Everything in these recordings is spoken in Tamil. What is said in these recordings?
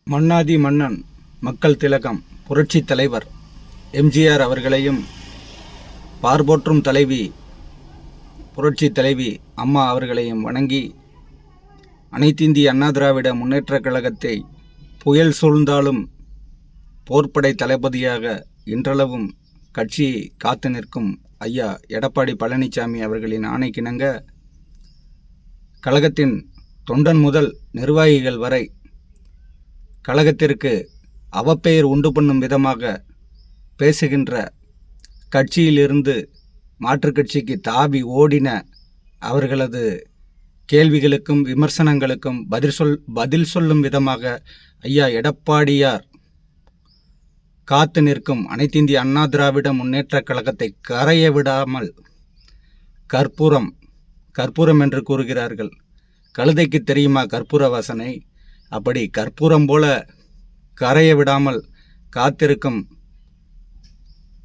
மன்னாதி மன்னன், மக்கள் திலகம், புரட்சித் தலைவர் எம்ஜிஆர் அவர்களையும், பார்போற்றும் தலைவி புரட்சித் தலைவி அம்மா அவர்களையும் வணங்கி, அனைத்திந்திய அண்ணா திராவிட முன்னேற்றக் கழகத்தை புயல் சூழ்ந்தாலும் போர்ப்படை தளபதியாக இன்றளவும் கட்சியை காத்து நிற்கும் ஐயா எடப்பாடி பழனிசாமி அவர்களின் ஆணைக்கிணங்க, கழகத்தின் தொண்டன் முதல் நிர்வாகிகள் வரை கழகத்திற்கு அவப்பெயர் உண்டு பண்ணும் விதமாக பேசுகின்ற, கட்சியிலிருந்து மாற்றுக் கட்சிக்கு தாவி ஓடின அவர்களது கேள்விகளுக்கும் விமர்சனங்களுக்கும் பதில் சொல்லும் விதமாக ஐயா எடப்பாடியார் காத்து நிற்கும் அனைத்திந்திய அண்ணா திராவிட முன்னேற்றக் கழகத்தை கரைய விடாமல் கற்பூரம் என்று கூறுகிறார்கள். கழுதைக்கு தெரியுமா கற்பூர வாசனை? அப்படி கற்பூரம் போல கரைய விடாமல் காத்திருக்கும்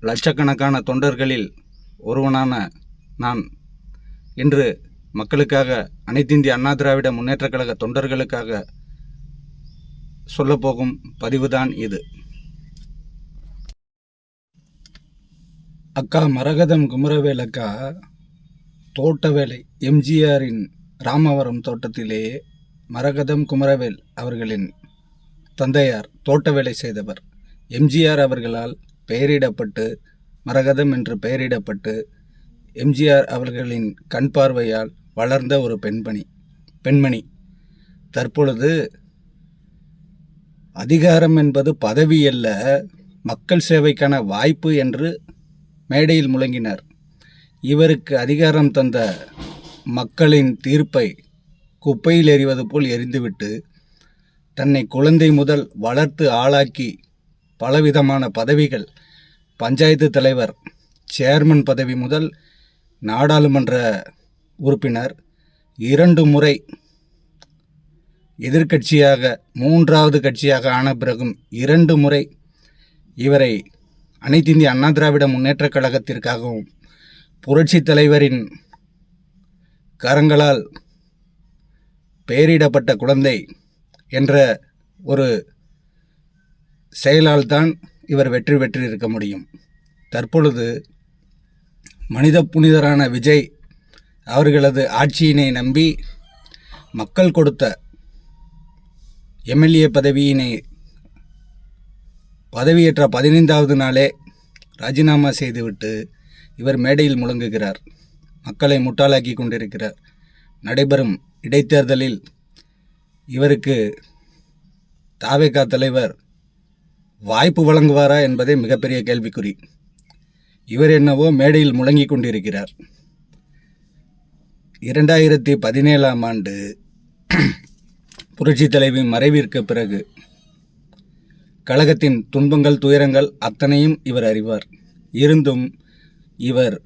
லட்சக்கணக்கான தொண்டர்களில் ஒருவனான நான் இன்று மக்களுக்காக, அனைத்திந்திய அண்ணா திராவிட முன்னேற்றக் கழக தொண்டர்களுக்காக சொல்லப்போகும் பதிவுதான் இது. அக்கா மரகதம் குமரவேல் அக்கா தோட்ட வேலை, எம்ஜிஆரின் ராமவரம் தோட்டத்திலேயே மரகதம் குமரவேல் அவர்களின் தந்தையார் தோட்ட வேலை செய்தவர். எம்ஜிஆர் அவர்களால் பெயரிடப்பட்டு, மரகதம் என்று பெயரிடப்பட்டு, எம்ஜிஆர் அவர்களின் கண் பார்வையால் வளர்ந்த ஒரு பெண்மணி. தற்பொழுது அதிகாரம் என்பது பதவி அல்ல, மக்கள் சேவைக்கான வாய்ப்பு என்று மேடையில் முழங்கினார். இவருக்கு அதிகாரம் தந்த மக்களின் தீர்ப்பை குப்பையில் எறிவது போல் எறிந்துவிட்டு, தன்னை குழந்தை முதல் வளர்த்து ஆளாக்கி பலவிதமான பதவிகள், பஞ்சாயத்து தலைவர், சேர்மன் பதவி முதல் நாடாளுமன்ற உறுப்பினர், 2 முறை எதிர்க்கட்சியாக, 3வது கட்சியாக ஆன பிறகும் 2 முறை இவரை அனைத்திந்திய அண்ணா திராவிட முன்னேற்றக் கழகத்திற்காகவும் புரட்சித் தலைவரின் கரங்களால் பெயரிடப்பட்ட குழந்தை என்ற ஒரு செயலால் தான் இவர் வெற்றி பெற்றிருக்க முடியும். தற்பொழுது மனித புனிதரான விஜய் அவர்களது ஆட்சியினை நம்பி மக்கள் கொடுத்த எம்எல்ஏ பதவியேற்ற 15வது நாளே ராஜினாமா செய்துவிட்டு இவர் மேடையில் முழங்குகிறார். மக்களை முட்டாளாக்கி கொண்டிருக்கிறார். நடைபெறும் இடைத்தேர்தலில் இவருக்கு தாவேகா தலைவர் வாய்ப்பு வழங்குவாரா என்பதே மிகப்பெரிய கேள்விக்குறி. இவர் என்னவோ மேடையில் முழங்கி கொண்டிருக்கிறார். 2017ஆம் ஆண்டு புரட்சி தலைவி மறைவிற்கு பிறகு கழகத்தின் துன்பங்கள், துயரங்கள் அத்தனையும் இவர் அறிவார். இருந்தும் இவர்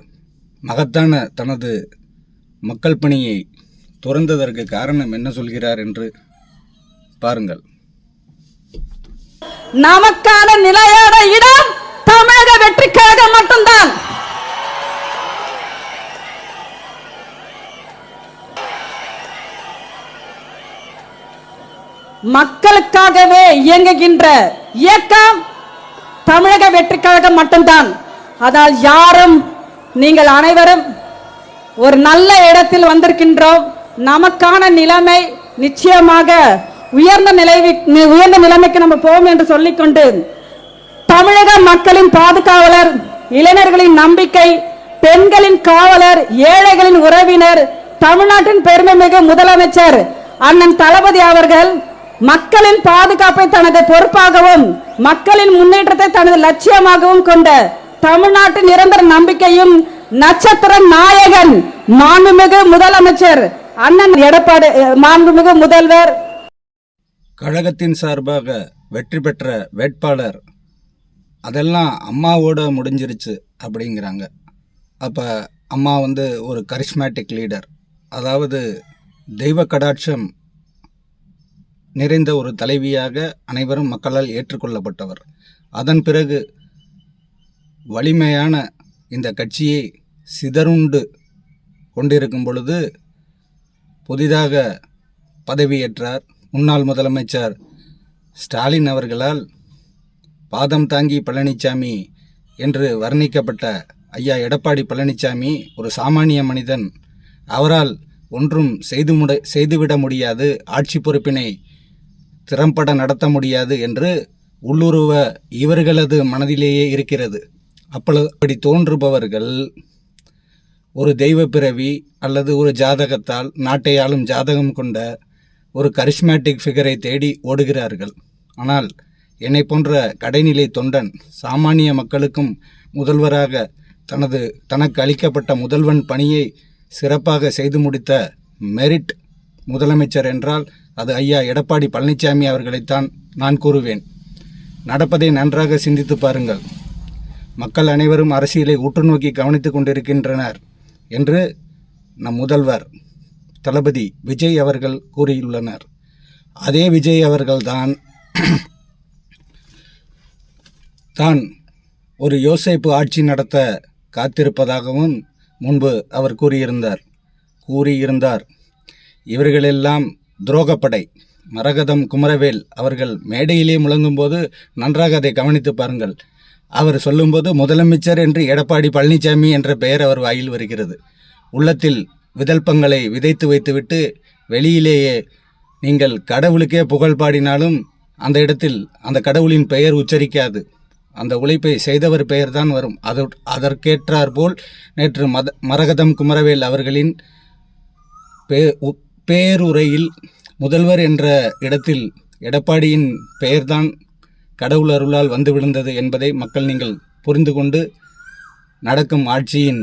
மகத்தான தனது மக்கள் பணியை துறந்ததற்கு காரணம் என்ன சொல்கிறார் என்று பாருங்கள். நமக்கான நிலையான இடம் தமிழக வெற்றிக் கழகம் மட்டும்தான். மக்களுக்காகவே இயங்குகின்ற இயக்கம் தமிழக வெற்றிக் கழகம் மட்டும்தான். அதால் யாரும், நீங்கள் அனைவரும் ஒரு நல்ல இடத்தில் வந்திருக்கின்றோம். நமக்கான நிலைமை நிச்சயமாக உயர்ந்த நிலைமைக்கு நம்ம போவோம் என்று சொல்லிக்கொண்டு, தமிழக மக்களின் பாதுகாவலர், இளைஞர்களின் நம்பிக்கை, பெண்களின் காவலர், ஏழைகளின் உறவினர், தமிழ்நாட்டின் பெருமைமிகு முதலமைச்சர் அண்ணன் தளபதி அவர்கள் மக்களின் பாதுகாப்பை தனது பொறுப்பாகவும், மக்களின் முன்னேற்றத்தை தனது லட்சியமாகவும் கொண்ட தமிழ்நாட்டின் நிரந்தர நம்பிக்கையும் நட்சத்திர நாயகன் மாண்புமிகு முதலமைச்சர் அண்ணன் எடப்பாடி, மாண்புமிகு முதல்வர், கழகத்தின் சார்பாக வெற்றி பெற்ற வேட்பாளர் அதெல்லாம் அம்மாவோட முடிஞ்சிருச்சு அப்படிங்கிறாங்க. அப்போ அம்மா ஒரு கரிஸ்மேட்டிக் லீடர், அதாவது தெய்வ கடாட்சம் நிறைந்த ஒரு தலைவியாக அனைவரும் மக்களால் ஏற்றுக்கொள்ளப்பட்டவர். அதன் பிறகு வலிமையான இந்த கட்சியை சிதறுண்டு கொண்டிருக்கும் பொழுது புதிதாக பதவியேற்றார் முன்னாள் முதலமைச்சர் ஸ்டாலின் அவர்களால் பாதம் தாங்கி பழனிசாமி என்று வர்ணிக்கப்பட்ட ஐயா எடப்பாடி பழனிசாமி ஒரு சாமானிய மனிதன். அவரால் ஒன்றும் செய்துவிட முடியாது, ஆட்சி பொறுப்பினை திறம்பட நடத்த முடியாது என்று உள்ளுருவ இவர்களது மனதிலேயே இருக்கிறது. அப்படி தோன்றுபவர்கள் ஒரு தெய்வ பிறவி அல்லது ஒரு ஜாதகத்தால் நாட்டை ஆளும் ஜாதகம் கொண்ட ஒரு கரிஸ்மேட்டிக் ஃபிகரை தேடி ஓடுகிறார்கள். ஆனால் என்னை போன்ற கடைநிலை தொண்டன் சாமானிய மக்களுக்கும் முதல்வராக தனக்கு அளிக்கப்பட்ட முதல்வன் பணியை சிறப்பாக செய்து முடித்த மெரிட் முதலமைச்சர் என்றால் அது ஐயா எடப்பாடி பழனிசாமி அவர்களைத்தான் நான் கூறுவேன். நடப்பதை நன்றாக சிந்தித்து பாருங்கள். மக்கள் அனைவரும் அரசியலை உற்று நோக்கி கவனித்து கொண்டிருக்கின்றனர் என்று நம் முதல்வர் தளபதி விஜய் அவர்கள் கூறியுள்ளனர். அதே விஜய் அவர்கள்தான் தான் ஒரு யோசேப்பு ஆட்சி நடத்த காத்திருப்பதாகவும் முன்பு அவர் கூறியிருந்தார். இவர்களெல்லாம் துரோகப்படை. மரகதம் குமரவேல் அவர்கள் மேடையிலே முழங்கும்போது நன்றாக அதை கவனித்து பாருங்கள். அவர் சொல்லும்போது முதலமைச்சர் என்று எடப்பாடி பழனிசாமி என்ற பெயர் அவர் வாயில் வருகிறது. உள்ளத்தில் விதல்பங்களை விதைத்து வைத்துவிட்டு வெளியிலேயே நீங்கள் கடவுளுக்கே புகழ் பாடினாலும் அந்த இடத்தில் அந்த கடவுளின் பெயர் உச்சரிக்காது. அந்த உழைப்பை செய்தவர் பெயர்தான் வரும். அதற்கேற்றாற்போல் நேற்று மரகதம் குமரவேல் அவர்களின் பேருரையில் முதல்வர் என்ற இடத்தில் எடப்பாடியின் பெயர்தான் கடவுள் அருளால் வந்து விழுந்தது என்பதை மக்கள் நீங்கள் புரிந்து கொண்டு நடக்கும் ஆட்சியின்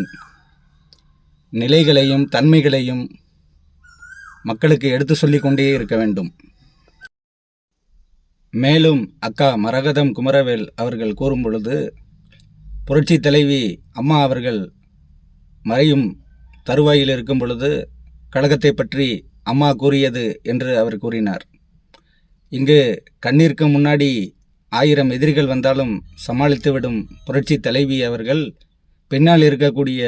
நிலைகளையும் தன்மைகளையும் மக்களுக்கு எடுத்து சொல்லிக் கொண்டே இருக்க வேண்டும். மேலும் அக்கா மரகதம் குமரவேல் அவர்கள் கூறும் பொழுது, புரட்சி தலைவி அம்மா அவர்கள் மறையும் தருவாயில் இருக்கும் பொழுது கழகத்தை பற்றி அம்மா கூறியது என்று அவர் கூறினார். இங்கு கண்ணிற்கு முன்னாடி 1000 எதிரிகள் வந்தாலும் சமாளித்துவிடும் புரட்சி தலைவி அவர்கள் பின்னால் இருக்கக்கூடிய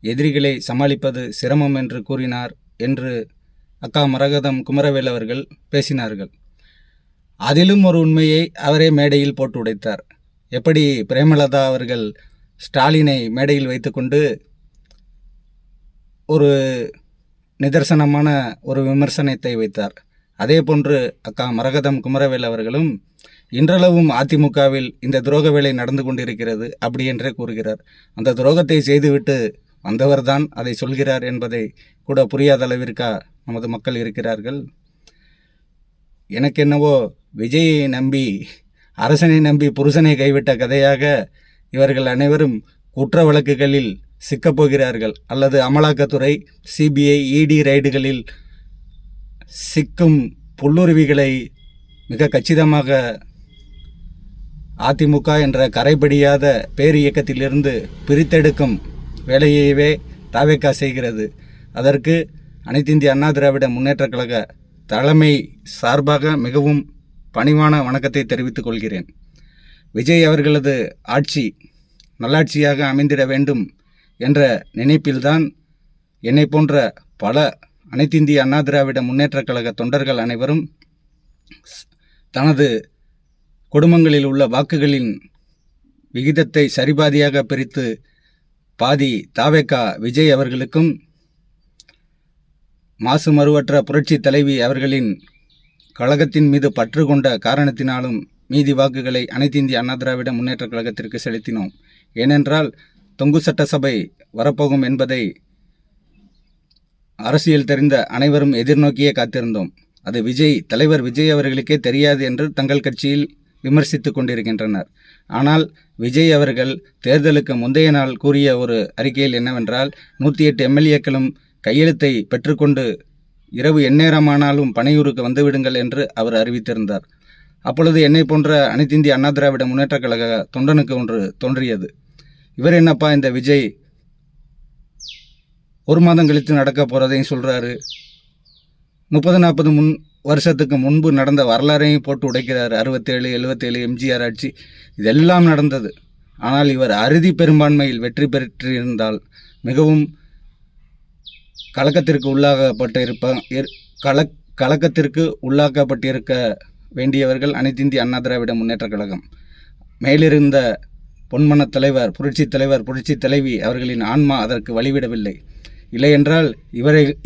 எதிரிகளை சமாளிப்பது சிரமம் என்று கூறினார் என்று அக்கா மரகதம் குமரவேல் அவர்கள் பேசினார்கள். அதிலும் ஒரு உண்மையை அவரே மேடையில் போட்டு உடைத்தார். எப்படி பிரேமலதா அவர்கள் ஸ்டாலினை மேடையில் வைத்துக்கொண்டு ஒரு நிதர்சனமான ஒரு விமர்சனத்தை வைத்தார். அதே போன்று அக்கா மரகதம் குமரவேல் அவர்களும் இன்றளவும் அதிமுகவில் இந்த துரோக வேலை நடந்து கொண்டிருக்கிறது அப்படி என்றே கூறுகிறார். அந்த துரோகத்தை செய்துவிட்டு வந்தவர்தான் அதை சொல்கிறார் என்பதை கூட புரியாத அளவிற்கா நமது மக்கள் இருக்கிறார்கள். எனக்கென்னவோ விஜயை நம்பி அரசனை நம்பி புருஷனை கைவிட்ட கதையாக இவர்கள் அனைவரும் குற்ற வழக்குகளில் சிக்கப்போகிறார்கள் அல்லது அமலாக்கத்துறை சிபிஐ இடி ரைடுகளில் சிக்கும் புல்லுருவிகளை மிக கச்சிதமாக அதிமுக என்ற கரைபடியாத பேர் இயக்கத்திலிருந்து பிரித்தெடுக்கும் வேலையவே தாவேகா செய்கிறது. அதற்கு அனைத்திந்திய அண்ணா திராவிட முன்னேற்றக் கழக தலைமை சார்பாக மிகவும் பணிவான வணக்கத்தை தெரிவித்துக் கொள்கிறேன். விஜய் அவர்களது ஆட்சி நல்லாட்சியாக அமைந்திட வேண்டும் என்ற நினைப்பில்தான் என்னை போன்ற பல அனைத்திந்திய அண்ணா திராவிட முன்னேற்றக் கழக தொண்டர்கள் அனைவரும் தனது குடும்பங்களில் உள்ள வாக்குகளின் விகிதத்தை சரிபாதியாக பிரித்து பாதி தாவேகா விஜய் அவர்களுக்கும் மாசு மறுவற்ற புரட்சி தலைவி அவர்களின் கழகத்தின் மீது பற்று கொண்ட காரணத்தினாலும் மீதி வாக்குகளை அனைத்திந்திய அண்ணா திராவிட முன்னேற்றக் கழகத்திற்கு செலுத்தினோம். ஏனென்றால் தொங்கு சட்டசபை வரப்போகும் என்பதை அரசியல் தெரிந்த அனைவரும் எதிர்நோக்கியே காத்திருந்தோம். அது தலைவர் விஜய் அவர்களுக்கே தெரியாது என்று தங்கள் கட்சியில் விமர்சித்து கொண்டிருக்கின்றனர். ஆனால் விஜய் அவர்கள் தேர்தலுக்கு முந்தைய நாள் கூறிய ஒரு அறிக்கையில் என்னவென்றால் 108 எம்எல்ஏக்களும் கையெழுத்தை பெற்றுக்கொண்டு இரவு எந்நேரமானாலும் பனையூருக்கு வந்துவிடுங்கள் என்று அவர் அறிவித்திருந்தார். அப்பொழுது என்னை போன்ற அனைத்திந்திய அண்ணா திராவிட முன்னேற்றக் கழக தொண்டனுக்கு ஒன்று தோன்றியது. இவர் என்னப்பா இந்த விஜய் 1 மாதம் கழித்து நடக்க போகிறதையும் சொல்கிறாரு, 30-40 வருஷத்துக்கு முன்பு நடந்த வரலாறையும் போட்டு உடைக்கிறார். 67-77 எம்ஜிஆர் ஆட்சி இதெல்லாம் நடந்தது. ஆனால் இவர் அறுதி பெரும்பான்மையில் வெற்றி பெற்றிருந்தால் மிகவும் கலக்கத்திற்கு உள்ளாக்கப்பட்டிருக்க வேண்டியவர்கள் அனைத்து இந்திய அண்ணா திராவிட முன்னேற்றக் கழகம். மேலிருந்த பொன்மனத் தலைவர், புரட்சித் தலைவர், புரட்சித் தலைவி அவர்களின் ஆன்மா அதற்கு வழிவிடவில்லை. இல்லையென்றால்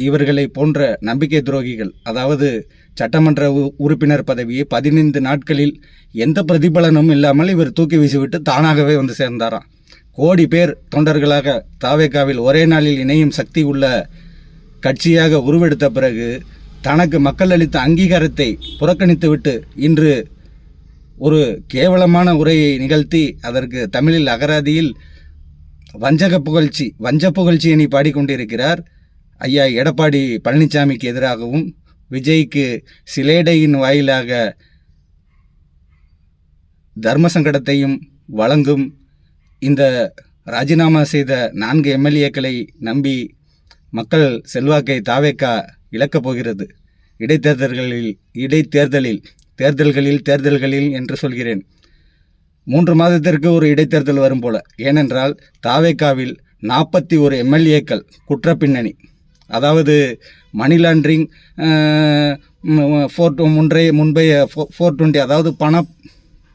இவர்களை போன்ற நம்பிக்கை துரோகிகள், அதாவது சட்டமன்ற உறுப்பினர் பதவியை 15 நாட்களில் எந்த பிரதிபலனும் இல்லாமல் இவர் தூக்கி வீசிவிட்டு தானாகவே வந்து சேர்ந்தாராம். கோடி பேர் தொண்டர்களாக தாவேகாவில் ஒரே நாளில் இணையும் சக்தி உள்ள கட்சியாக உருவெடுத்த பிறகு தனக்கு மக்கள் அளித்த அங்கீகாரத்தை புறக்கணித்துவிட்டு இன்று ஒரு கேவலமான உரையை நிகழ்த்தி அதற்கு தமிழில் அகராதியில் வஞ்ச புகழ்ச்சி என பாடிக்கொண்டிருக்கிறார். ஐயா எடப்பாடி பழனிசாமிக்கு எதிராகவும் விஜய்க்கு சிலேடையின் வாயிலாக தர்ம சங்கடத்தையும் வழங்கும் இந்த ராஜினாமா செய்த 4 எம்எல்ஏக்களை நம்பி மக்கள் செல்வாக்கை தாவேகா இழக்கப் போகிறது. தேர்தல்களில் என்று சொல்கிறேன். 3 மாதத்திற்கு ஒரு இடைத்தேர்தல் வரும் போல. ஏனென்றால் தாவேகாவில் 41 எம்எல்ஏக்கள் குற்றப்பின்னணி, அதாவது மணி லாண்ட்ரிங், 420, அதாவது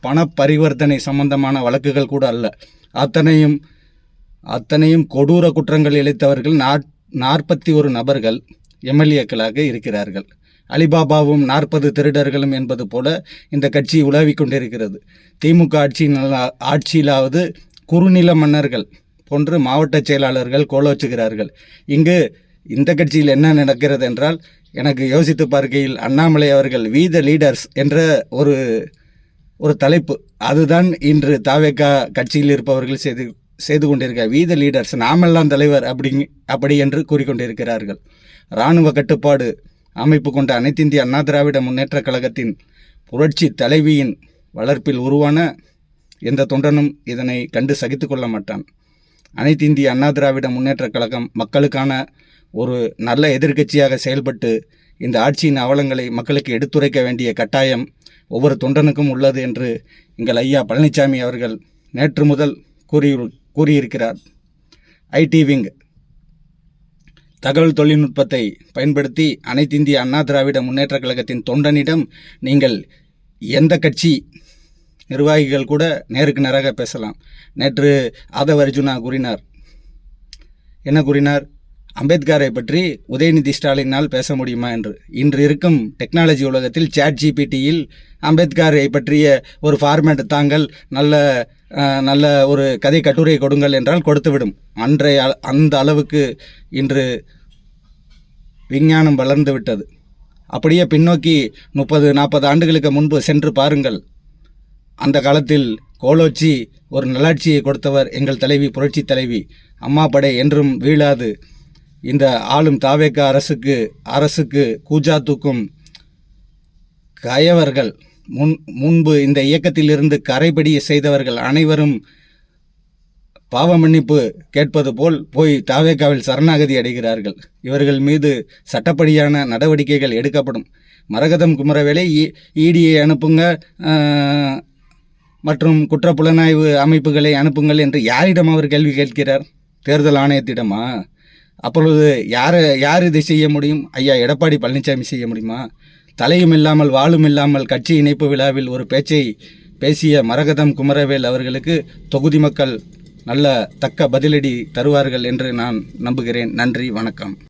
பண பரிவர்த்தனை சம்பந்தமான வழக்குகள் கூட அல்ல. அத்தனையும் கொடூர குற்றங்கள் இழைத்தவர்கள் 41 நபர்கள் எம்எல்ஏக்களாக இருக்கிறார்கள். அலிபாபாவும் 40 திருடர்களும் என்பது போல இந்த கட்சி உலாவிக் கொண்டிருக்கிறது. திமுக ஆட்சியிலாவது குறுநில மன்னர்கள் போன்று மாவட்ட செயலாளர்கள் கோலோச்சுகிறார்கள். இங்கு இந்த கட்சியில் என்ன நடக்கிறது என்றால், எனக்கு யோசித்து பார்க்கையில் அண்ணாமலை அவர்கள் வி த லீடர்ஸ் என்ற ஒரு தலைப்பு, அதுதான் இன்று தாவேகா கட்சியில் இருப்பவர்கள் செய்து கொண்டிருக்கிறார். வி த லீடர்ஸ், நாமெல்லாம் தலைவர் அப்படி என்று கூறிக்கொண்டிருக்கிறார்கள். இராணுவ கட்டுப்பாடு அமைப்பு கொண்ட அனைத்து இந்திய அண்ணா திராவிட முன்னேற்றக் கழகத்தின் புரட்சி தலைவியின் வளர்ப்பில் உருவான எந்த தொண்டனும் இதனை கண்டு சகித்து கொள்ள மாட்டான். அனைத்து இந்திய அண்ணா திராவிட முன்னேற்றக் கழகம் மக்களுக்கான ஒரு நல்ல எதிர்க்கட்சியாக செயல்பட்டு இந்த ஆட்சியின் அவலங்களை மக்களுக்கு எடுத்துரைக்க வேண்டிய கட்டாயம் ஒவ்வொரு தொண்டனுக்கும் உள்ளது என்று எங்கள் ஐயா பழனிசாமி அவர்கள் நேற்று முதல் கூறியிருக்கிறார். ஐடி விங் தகவல் தொழில்நுட்பத்தை பயன்படுத்தி அனைத்து இந்திய அண்ணா திராவிட முன்னேற்றக் கழகத்தின் தொண்டனிடம் நீங்கள் எந்த கட்சி நிர்வாகிகள் கூட நேருக்கு நேராக பேசலாம். நேற்று ஆதவ அர்ஜுனா கூறினார். என்ன கூறினார்? அம்பேத்கரை பற்றி உதயநிதி ஸ்டாலினால் பேச முடியுமா என்று. இன்று இருக்கும் டெக்னாலஜி உலகத்தில் ChatGPTயில் அம்பேத்கரை பற்றிய ஒரு ஃபார்மேட் தாங்கள் நல்ல ஒரு கதை கட்டுரை கொடுங்கள் என்றால் கொடுத்துவிடும். அந்த அளவுக்கு இன்று விஞ்ஞானம் வளர்ந்து விட்டது. அப்படியே பின்னோக்கி 30-40 ஆண்டுகளுக்கு முன்பு சென்று பாருங்கள். அந்த காலத்தில் கோலோச்சி ஒரு நல்லாட்சியை கொடுத்தவர் எங்கள் தலைவி, புரட்சி தலைவி. அம்மா படை என்றும் வீழாது. இந்த ஆளும் தாவேகா அரசுக்கு கூஜா தூக்கும் கயவர்கள், முன்பு இந்த இயக்கத்திலிருந்து கரைபடிய செய்தவர்கள் அனைவரும் பாவ மன்னிப்பு கேட்பது போல் போய் தாவேகாவில் சரணாகதி அடைகிறார்கள். இவர்கள் மீது சட்டப்படியான நடவடிக்கைகள் எடுக்கப்படும். மரகதம் குமரவேலை இடியை அனுப்புங்க மற்றும் குற்றப்புலனாய்வு அமைப்புகளை அனுப்புங்கள் என்று யாரிடம் அவர் கேள்வி கேட்கிறார்? தேர்தல் ஆணையத்திடமா? அப்பொழுது யார் இதை செய்ய முடியும்? ஐயா எடப்பாடி பழனிசாமி செய்ய முடியுமா? தலையும் இல்லாமல் வாளும் இல்லாமல் கட்சி இணைப்பு விழாவில் ஒரு பேச்சை பேசிய மரகதம் குமரவேல் அவர்களுக்கு தொகுதி மக்கள் நல்ல தக்க பதிலடி தருவார்கள் என்று நான் நம்புகிறேன். நன்றி, வணக்கம்.